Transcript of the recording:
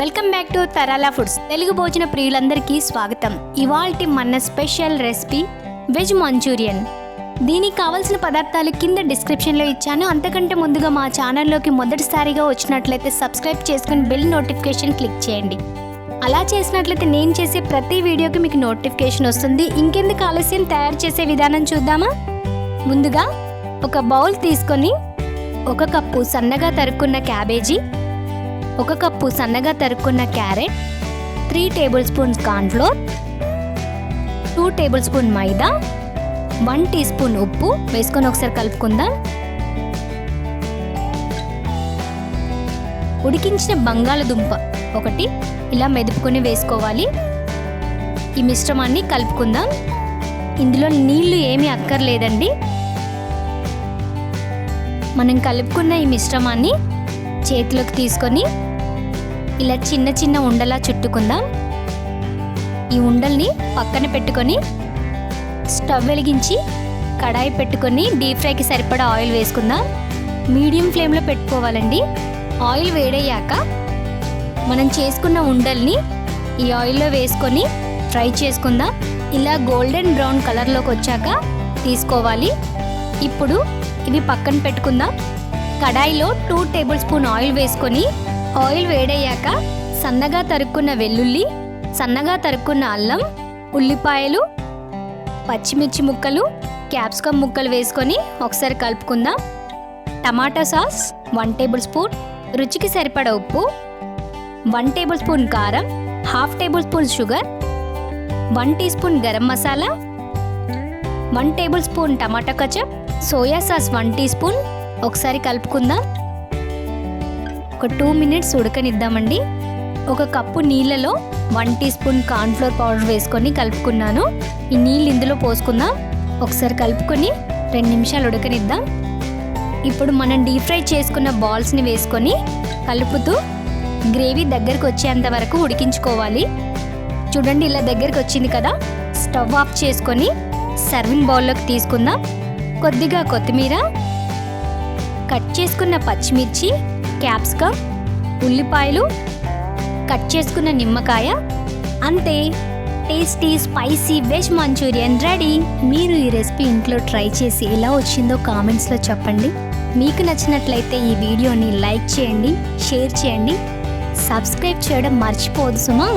Welcome back to Tharala foods. Telugu భోజన ప్రియులందరికీ స్వాగతం. ఇవాల్టి మన స్పెషల్ రెసిపీ వెజ్ మంచూరియన్. దీనికి కావాల్సిన పదార్థాలు కింద డిస్క్రిప్షన్లో ఇచ్చాను. అంతకంటే ముందుగా మా ఛానల్లోకి మొదటిసారిగా వచ్చినట్లయితే సబ్స్క్రైబ్ చేసుకుని బెల్ నోటిఫికేషన్ క్లిక్ చేయండి. అలా చేసినట్లయితే నేను చేసే ప్రతి వీడియోకి మీకు నోటిఫికేషన్ వస్తుంది. ఇంకెందుకు ఆలస్యం, తయారు చేసే విధానం చూద్దామా? ముందుగా ఒక బౌల్ తీసుకొని 1 కప్పు సన్నగా తరుక్కున్న క్యాబేజీ, 1 కప్పు సన్నగా తరుక్కున్న carrot, 3 table spoons cornflour, 2 table spoon maida, 1 tea spoon ఉప్పు వేసుకొని ఒకసారి కలుపుకుందాం. ఉడికించిన బంగాళదుంప ఒకటి ఇలా మెదుపుకొని వేసుకోవాలి. ఈ మిశ్రమాన్ని కలుపుకుందాం. ఇందులో నీళ్లు ఏమీ అక్కర్లేదండి. మనం కలుపుకున్న ఈ మిశ్రమాన్ని చేతిలోకి తీసుకొని ఇలా చిన్న చిన్న ఉండలా చుట్టుకుందాం. ఈ ఉండల్ని పక్కన పెట్టుకొని స్టవ్ వెలిగించి కడాయి పెట్టుకొని డీప్ ఫ్రైకి సరిపడా ఆయిల్ వేసుకుందాం. మీడియం ఫ్లేమ్లో పెట్టుకోవాలండి. ఆయిల్ వేడయ్యాక మనం చేసుకున్న ఉండల్ని ఈ ఆయిల్లో వేసుకొని ఫ్రై చేసుకుందాం. ఇలా గోల్డెన్ బ్రౌన్ కలర్లోకి వచ్చాక తీసుకోవాలి. ఇప్పుడు ఇవి పక్కన పెట్టుకుందాం. కడాయిలో 2 టేబుల్ స్పూన్ ఆయిల్ వేసుకొని ఆయిల్ వేడయ్యాక సన్నగా తరుక్కున్న వెల్లుల్లి, సన్నగా తరుక్కున్న అల్లం, ఉల్లిపాయలు, పచ్చిమిర్చి ముక్కలు, క్యాప్సికమ్ ముక్కలు వేసుకొని ఒకసారి కలుపుకుందాం. టమాటా సాస్ 1 టేబుల్ స్పూన్, రుచికి సరిపడా ఉప్పు, 1 టేబుల్ స్పూన్ కారం, 1/2 table spoon sugar, 1 tea spoon garam masala, 1 table spoon tomato ketchup, soya sauce 1 tea spoon. ఒకసారి కలుపుకుందాం. ఒక 2 మినిట్స్ ఉడకనిద్దామండి. 1 కప్పు నీళ్ళలో 1 టీ స్పూన్ కార్న్ఫ్లోర్ పౌడర్ వేసుకొని కలుపుకున్నాను. ఈ నీళ్ళు ఇందులో పోసుకుందాం. ఒకసారి కలుపుకొని 2 నిమిషాలు ఉడకనిద్దాం. ఇప్పుడు మనం డీప్ ఫ్రై చేసుకున్న బాల్స్ని వేసుకొని కలుపుతూ గ్రేవీ దగ్గరకు వచ్చేంత వరకు ఉడికించుకోవాలి. చూడండి, ఇలా దగ్గరికి వచ్చింది కదా. స్టవ్ ఆఫ్ చేసుకొని సర్వింగ్ బౌల్లోకి తీసుకుందాం. కొద్దిగా కొత్తిమీర, కట్ చేసుకున్న పచ్చిమిర్చి, క్యాప్సికమ్, ఉల్లిపాయలు, కట్ చేసుకున్న నిమ్మకాయ, అంతే, tasty spicy veg Manchurian ready. మీరు ఈ రెసిపీ ఇంట్లో ట్రై చేసి ఎలా వచ్చిందో కామెంట్స్లో చెప్పండి. మీకు నచ్చినట్లయితే ఈ వీడియోని లైక్ చేయండి, షేర్ చేయండి, సబ్స్క్రైబ్ చేయడం మర్చిపోదు సుమా.